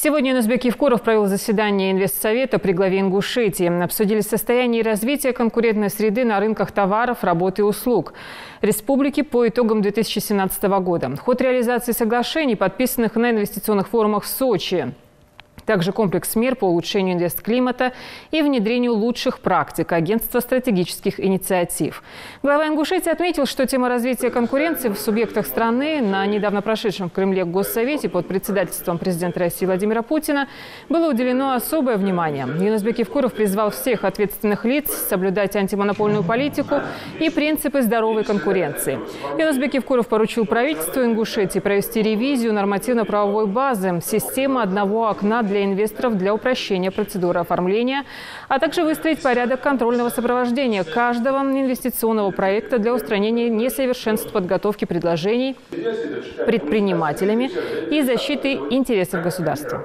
Сегодня Юнусбек Евкуров провел заседание Инвестсовета при главе Ингушетии. Обсудили состояние и развитие конкурентной среды на рынках товаров, работы и услуг республики по итогам 2017 года. Ход реализации соглашений, подписанных на инвестиционных форумах в Сочи. Также комплекс мер по улучшению инвестклимата и внедрению лучших практик Агентства стратегических инициатив. Глава Ингушетии отметил, что тема развития конкуренции в субъектах страны на недавно прошедшем в Кремле Госсовете под председательством президента России Владимира Путина было уделено особое внимание. Юнусбек Евкуров призвал всех ответственных лиц соблюдать антимонопольную политику и принципы здоровой конкуренции. Юнусбек Евкуров поручил правительству Ингушетии провести ревизию нормативно-правовой базы системы одного окна для инвесторов для упрощения процедуры оформления, а также выстроить порядок контрольного сопровождения каждого инвестиционного проекта для устранения несовершенств подготовки предложений предпринимателями и защиты интересов государства.